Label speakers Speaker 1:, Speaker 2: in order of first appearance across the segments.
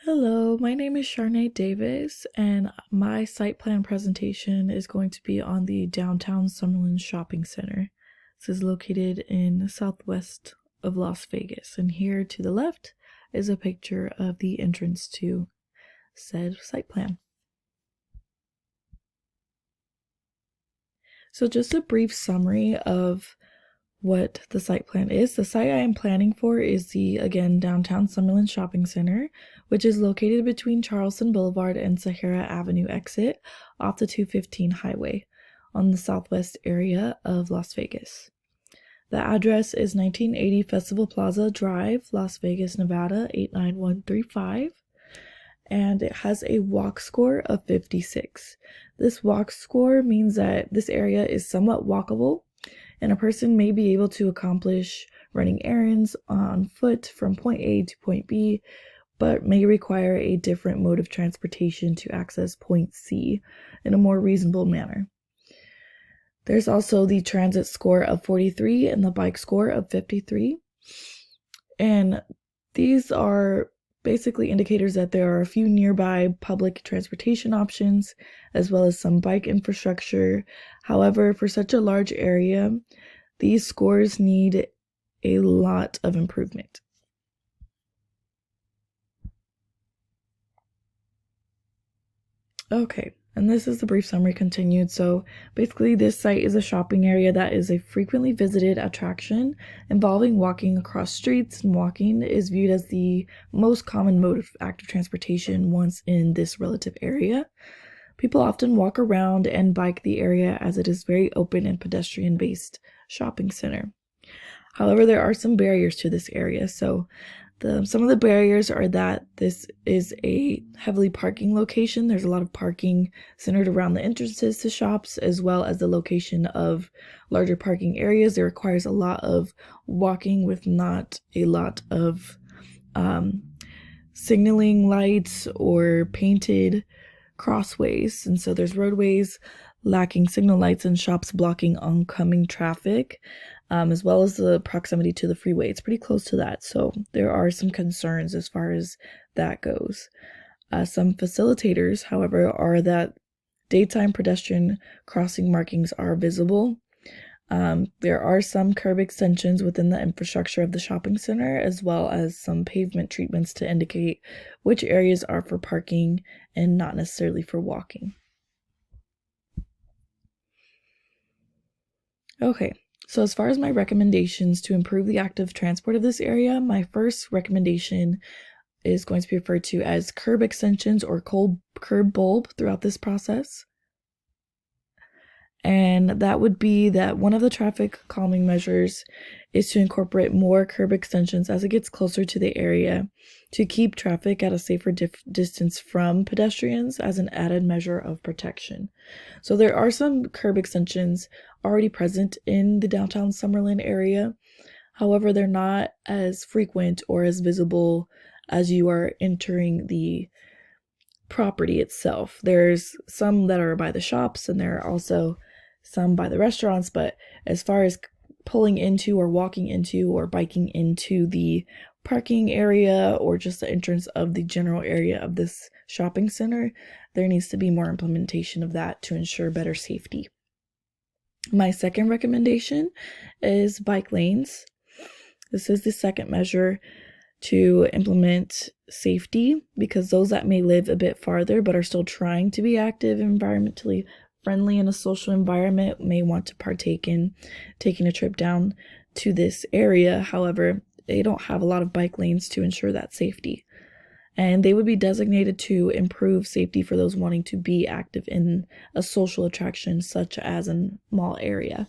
Speaker 1: Hello, my name is Sharnae Davis, and my site plan presentation is going to be on the downtown Summerlin Shopping Center. This is located in southwest of Las Vegas, and here to the left is a picture of the entrance to said site plan. So just a brief summary of what the site plan is. The site I am planning for is the, again, downtown Summerlin Shopping Center, which is located between Charleston Boulevard and Sahara Avenue exit off the 215 highway on the southwest area of Las Vegas. The address is 1980 Festival Plaza Drive, Las Vegas, Nevada 89135. And it has a walk score of 56. This walk score means that this area is somewhat walkable, and a person may be able to accomplish running errands on foot from point A to point B, but may require a different mode of transportation to access point C in a more reasonable manner. There's also the transit score of 43 and the bike score of 53. And these are basically indicators that there are a few nearby public transportation options, as well as some bike infrastructure. However, for such a large area, these scores need a lot of improvement. Okay, and this is the brief summary continued. So basically this site is a shopping area that is a frequently visited attraction involving walking across streets, and walking is viewed as the most common mode of active transportation once in this relative area. People often walk around and bike the area as it is very open and pedestrian-based shopping center. However, there are some barriers to this area. So some of the barriers are that this is a heavily parking location. There's a lot of parking centered around the entrances to shops, as well as the location of larger parking areas. It requires a lot of walking with not a lot of signaling lights or painted crossways. And so there's roadways lacking signal lights and shops blocking oncoming traffic. As well as the proximity to the freeway. It's pretty close to that, so there are some concerns as far as that goes. Some facilitators, however, are that daytime pedestrian crossing markings are visible. There are some curb extensions within the infrastructure of the shopping center, as well as some pavement treatments to indicate which areas are for parking and not necessarily for walking. Okay. So as far as my recommendations to improve the active transport of this area, my first recommendation is going to be referred to as curb extensions or curb bulb throughout this process. And that would be that one of the traffic calming measures is to incorporate more curb extensions as it gets closer to the area to keep traffic at a safer distance from pedestrians as an added measure of protection. So there are some curb extensions already present in the downtown Summerlin area. However, they're not as frequent or as visible as you are entering the property itself. There's some that are by the shops, and there are also some by the restaurants, but as far as pulling into or walking into or biking into the parking area or just the entrance of the general area of this shopping center, there needs to be more implementation of that to ensure better safety. My second recommendation is bike lanes. This is the second measure to implement safety, because those that may live a bit farther but are still trying to be active, environmentally friendly in a social environment may want to partake in taking a trip down to this area. However, they don't have a lot of bike lanes to ensure that safety. And they would be designated to improve safety for those wanting to be active in a social attraction such as a mall area.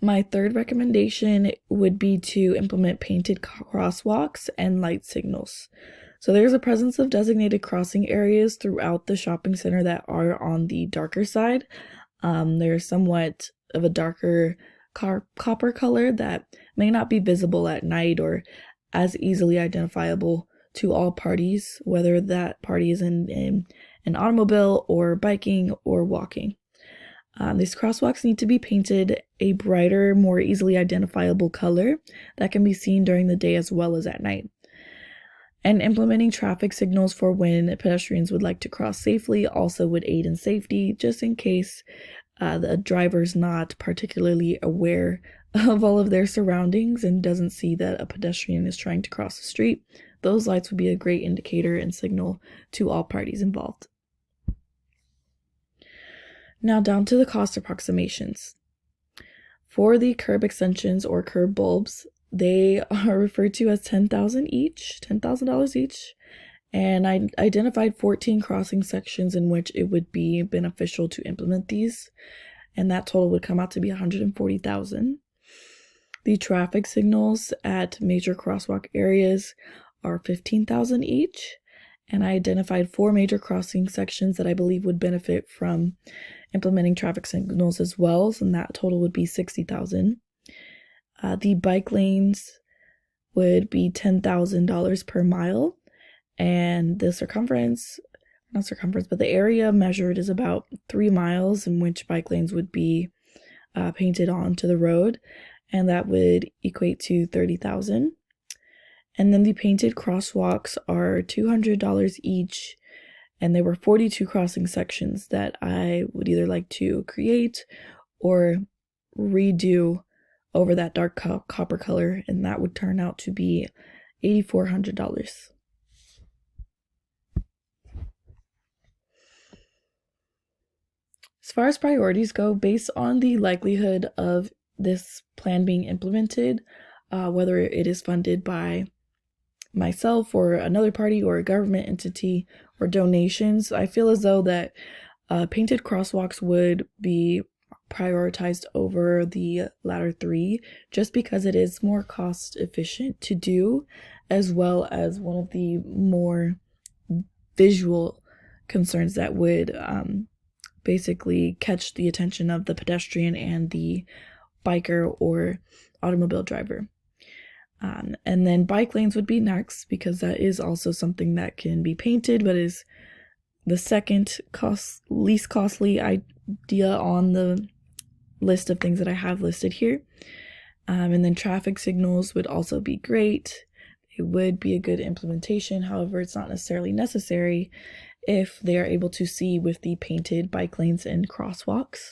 Speaker 1: My third recommendation would be to implement painted crosswalks and light signals. So there's a presence of designated crossing areas throughout the shopping center that are on the darker side. They're somewhat of a darker copper color that may not be visible at night or as easily identifiable to all parties, whether that party is in an automobile or biking or walking. These crosswalks need to be painted a brighter, more easily identifiable color that can be seen during the day as well as at night. And implementing traffic signals for when pedestrians would like to cross safely also would aid in safety, just in case the driver's not particularly aware of all of their surroundings and doesn't see that a pedestrian is trying to cross the street. Those lights would be a great indicator and signal to all parties involved. Now down to the cost approximations. For the curb extensions or curb bulbs, they are referred to as $10,000 each. And I identified 14 crossing sections in which it would be beneficial to implement these. And that total would come out to be $140,000. The traffic signals at major crosswalk areas are $15,000 each. And I identified 4 major crossing sections that I believe would benefit from implementing traffic signals as well, and that total would be $60,000. The bike lanes would be $10,000 per mile, and the the area measured is about 3 miles in which bike lanes would be painted onto the road, and that would equate to $30,000. And then the painted crosswalks are $200 each, and there were 42 crossing sections that I would either like to create or redo over that dark copper color, and that would turn out to be $8,400. As far as priorities go, based on the likelihood of this plan being implemented, whether it is funded by myself or another party or a government entity or donations, I feel as though that painted crosswalks would be prioritized over the latter 3, just because it is more cost efficient to do, as well as one of the more visual concerns that would basically catch the attention of the pedestrian and the biker or automobile driver. And then bike lanes would be next, because that is also something that can be painted, but is the second least costly idea on the list of things that I have listed here. And then traffic signals would also be great. It would be a good implementation. However, it's not necessarily necessary if they are able to see with the painted bike lanes and crosswalks.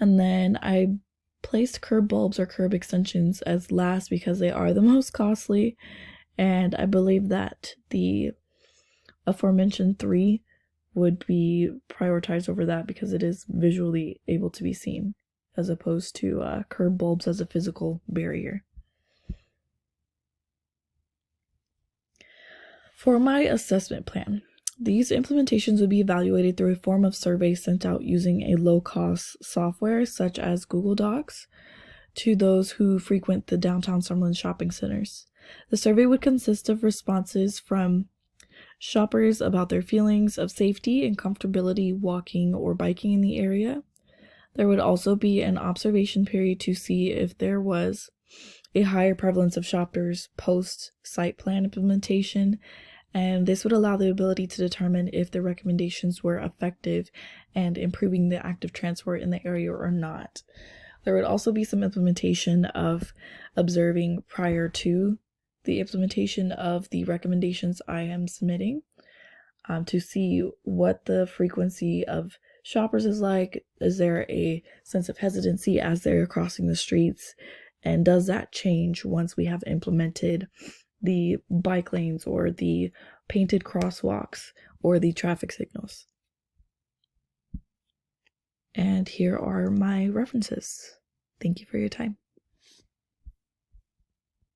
Speaker 1: And then I placed curb bulbs or curb extensions as last because they are the most costly, and I believe that the aforementioned 3 would be prioritized over that because it is visually able to be seen, as opposed to curb bulbs as a physical barrier. For my assessment plan, these implementations would be evaluated through a form of survey sent out using a low-cost software such as Google Docs to those who frequent the downtown Summerlin shopping centers. The survey would consist of responses from shoppers about their feelings of safety and comfortability walking or biking in the area. There would also be an observation period to see if there was a higher prevalence of shoppers post-site plan implementation, and this would allow the ability to determine if the recommendations were effective and improving the active transport in the area or not. There would also be some implementation of observing prior to the implementation of the recommendations I am submitting, to see what the frequency of shoppers is like. Is there a sense of hesitancy as they're crossing the streets? And does that change once we have implemented the bike lanes or the painted crosswalks or the traffic signals? And here are my references. Thank you for your time.